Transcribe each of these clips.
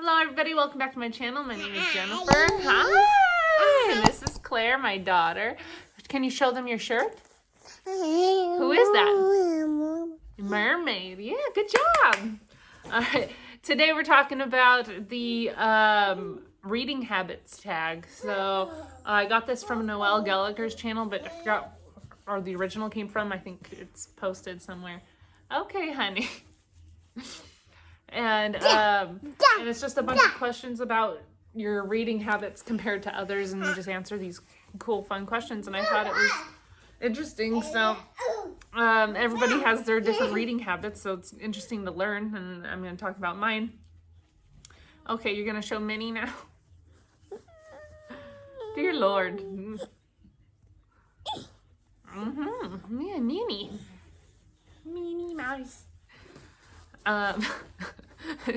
Hello everybody, welcome back to my channel. My name is Jennifer. Hi! And this is Claire, my daughter. Can you show them your shirt? Who is that? Mermaid. Yeah, good job. Alright, today we're talking about the reading habits tag. So I got this from Noelle Gallagher's channel, but I forgot where the original came from. I think it's posted somewhere. Okay, honey. And it's just a bunch of questions about your reading habits compared to others, and you just answer these cool, fun questions. And I thought it was interesting. So everybody has their different reading habits, so it's interesting to learn. And I'm going to talk about mine. Okay, you're going to show Minnie now. Dear Lord. Yeah, Minnie. Minnie Mouse.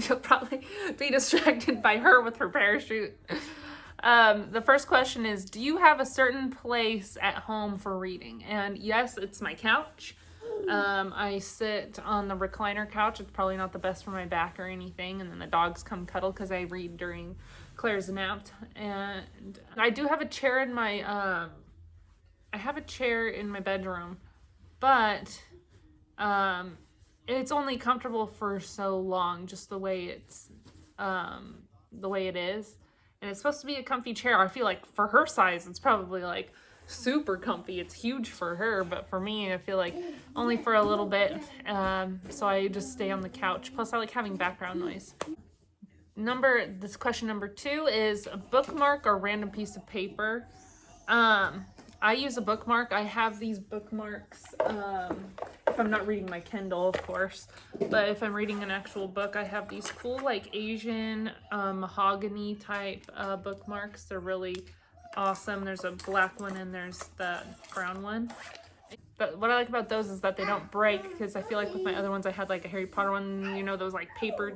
You'll probably be distracted by her with her parachute. The first question is, do you have a certain place at home for reading? And yes, it's my couch. I sit on the recliner couch. It's probably not the best for my back or anything. And then the dogs come cuddle because I read during Claire's nap. And I do have a chair in my, bedroom, but, it's only comfortable for so long, just the way it is. And it's supposed to be a comfy chair. I feel like for her size, it's probably like super comfy. It's huge for her, but for me, I feel like only for a little bit. So I just stay on the couch. Plus I like having background noise. This question number 2 is a bookmark or random piece of paper. I use a bookmark. I have these bookmarks, if I'm not reading my Kindle, of course, but if I'm reading an actual book, I have these cool, like, Asian mahogany type bookmarks. They're really awesome. There's a black one and there's the brown one. But what I like about those is that they don't break, because I feel like with my other ones, I had, like, a Harry Potter one, you know, those, like, paper,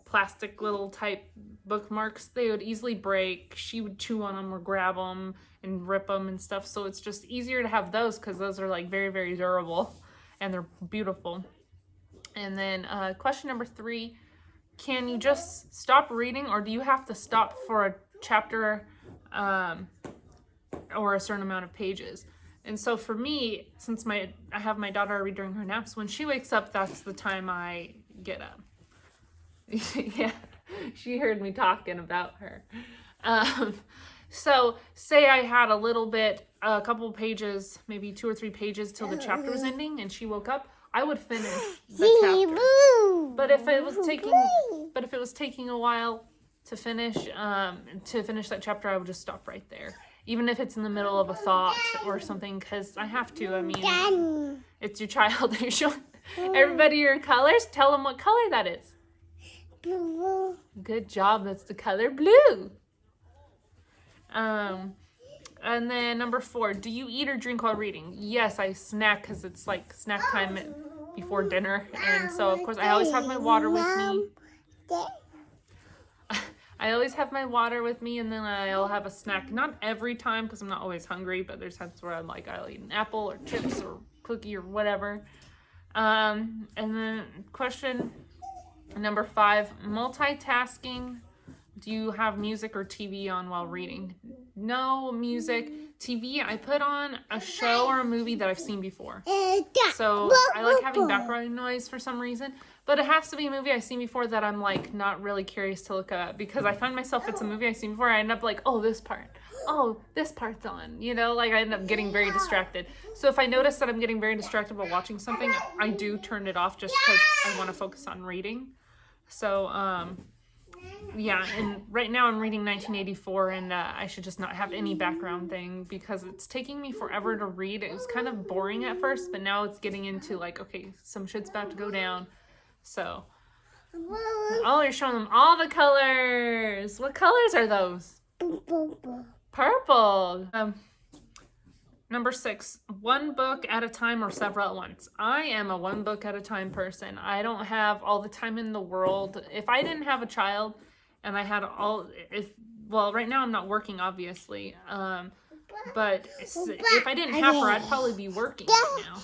plastic little type bookmarks. They would easily break. She would chew on them or grab them and rip them and stuff. So it's just easier to have those because those are like very, very durable and they're beautiful. And then question number 3, can you just stop reading, or do you have to stop for a chapter or a certain amount of pages? And so for me, since I have my daughter, I read during her naps. When she wakes up, that's the time I get up. Yeah, she heard me talking about her. So say I had a couple pages, maybe 2 or 3 pages till the chapter was ending, and she woke up, I would finish the chapter. But if it was taking a while to finish that chapter, I would just stop right there. Even if it's in the middle of a thought or something, because I have to. I mean, it's your child. You're showing everybody your colors. Tell them what color that is. Blue. Good job. That's the color blue. And then number 4, do you eat or drink while reading? Yes, I snack because it's like snack time before dinner. And so, of course, I always have my water with me. I always have my water with me, and then I'll have a snack. Not every time because I'm not always hungry, but there's times where I'll eat an apple or chips or cookie or whatever. And then question number 5, multitasking. Do you have music or TV on while reading? No music. TV, I put on a show or a movie that I've seen before. So I like having background noise for some reason. But it has to be a movie I've seen before that I'm like not really curious to look at, because I find myself, it's a movie I've seen before, I end up like, oh, this part's on. You know, like I end up getting very distracted. So if I notice that I'm getting very distracted while watching something, I do turn it off just because I want to focus on reading. So, yeah, and right now I'm reading 1984, and I should just not have any background thing because it's taking me forever to read. It was kind of boring at first, but now it's getting into like, okay, some shit's about to go down. So, oh, you're showing them all the colors. What colors are those? Purple. Number 6, one book at a time or several at once. I am a one book at a time person. I don't have all the time in the world. If I didn't have a child and I had right now I'm not working, obviously. But if I didn't have her, I'd probably be working right now.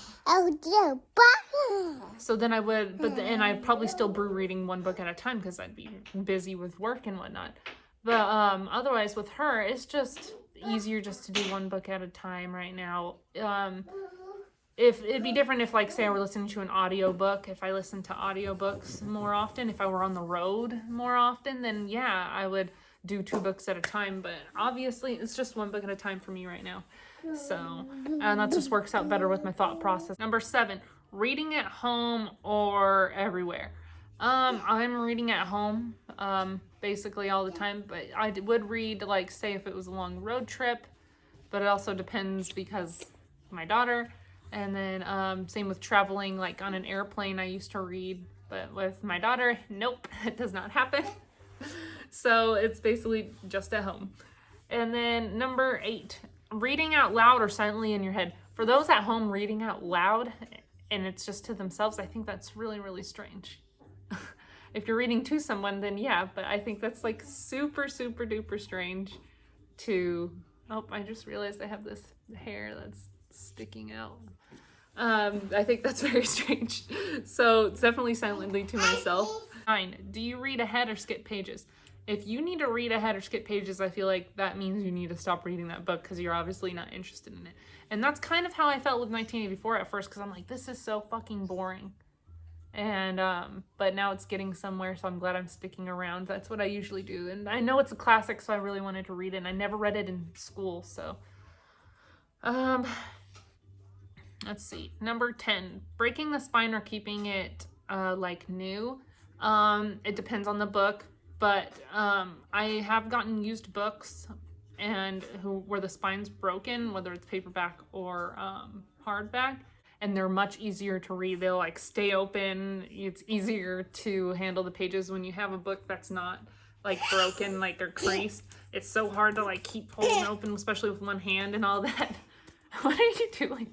So then I would, and I'd probably still be reading one book at a time because I'd be busy with work and whatnot. But otherwise with her, it's just easier just to do one book at a time right now. If it'd be different if, like, say I were listening to an audiobook, if I listened to audiobooks more often, if I were on the road more often, then yeah, I would do 2 books at a time. But obviously it's just 1 book at a time for me right now. So, and that just works out better with my thought process. Number 7, reading at home or everywhere. I'm reading at home, basically all the time, but I would read, like, say if it was a long road trip, but it also depends because my daughter. And then same with traveling, like on an airplane, I used to read, but with my daughter, nope, it does not happen. So it's basically just at home. And then number 8, reading out loud or silently in your head. For those at home reading out loud and it's just to themselves, I think that's really, really strange. If you're reading to someone, then yeah, but I think that's like super, super duper strange to, oh, I just realized I have this hair that's sticking out. I think that's very strange. So it's definitely silently to myself. 9, do you read ahead or skip pages? If you need to read ahead or skip pages, I feel like that means you need to stop reading that book because you're obviously not interested in it. And that's kind of how I felt with 1984 at first, because I'm like, this is so fucking boring. And but now it's getting somewhere, so I'm glad I'm sticking around. That's what I usually do. And I know it's a classic, so I really wanted to read it. And I never read it in school, so let's see. Number 10, breaking the spine or keeping it like new. It depends on the book, but I have gotten used books and where the spine's broken, whether it's paperback or hardback, and they're much easier to read. They'll like stay open. It's easier to handle the pages when you have a book that's not like broken, like or creased. It's so hard to like keep holding open, especially with one hand and all that. What are you doing?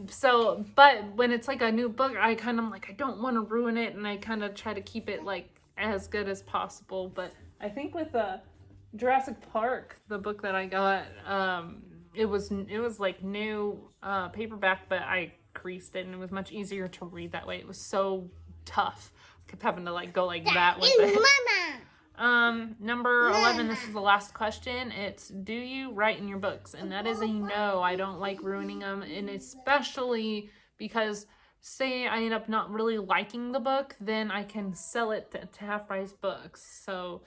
So, but when it's like a new book, I kind of like, I don't want to ruin it, and I kind of try to keep it like as good as possible. But I think with Jurassic Park, the book that I got, it was like new paperback, but I creased it, and it was much easier to read that way. It was so tough. I kept having to like go like that with it. Number 11, this is the last question. It's, do you write in your books? And that is a no. I don't like ruining them, and especially because say I end up not really liking the book, then I can sell it to half price books. So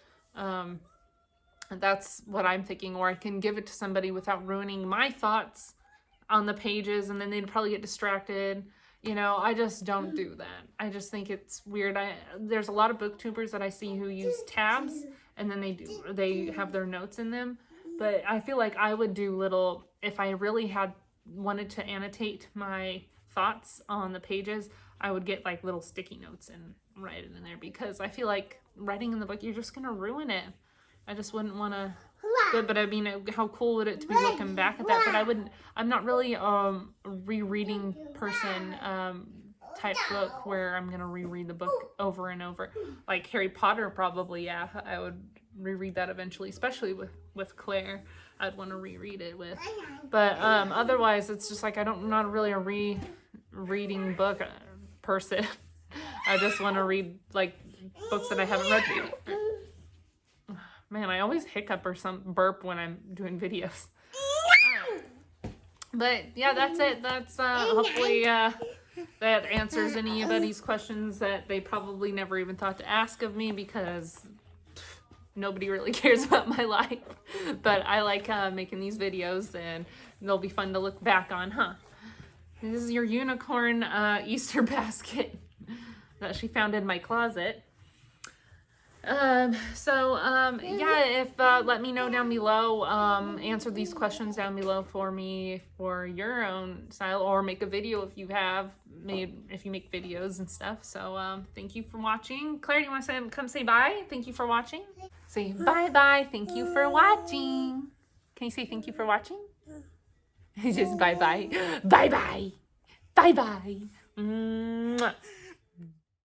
that's what I'm thinking, or I can give it to somebody without ruining my thoughts on the pages, and then they'd probably get distracted. You know, I just don't do that. I just think it's weird. There's a lot of booktubers that I see who use tabs, and then they have their notes in them. But I feel like I would do little, if I really wanted to annotate my thoughts on the pages, I would get like little sticky notes and write it in there, because I feel like writing in the book, you're just gonna ruin it. I just wouldn't want to. Good, but I mean, how cool would it to be looking back at that? But I'm not really a rereading person type book where I'm gonna reread the book over and over. Like Harry Potter, probably, yeah, I would reread that eventually, especially with Claire. I'd want to reread it with. But otherwise, it's just like I'm not really a rereading book person. I just want to read like books that I haven't read before. Man, I always hiccup or burp when I'm doing videos. But yeah, that's it. That's hopefully that answers anybody's questions that they probably never even thought to ask of me, because nobody really cares about my life. But I like making these videos, and they'll be fun to look back on, huh? This is your unicorn Easter basket that she found in my closet. Yeah, let me know down below, answer these questions down below for me for your own style, or make a video if you make videos and stuff. So, thank you for watching. Claire, do you want to come say bye? Thank you for watching. Say bye-bye. Thank you for watching. Can you say thank you for watching? Just bye-bye. Bye-bye. Bye-bye.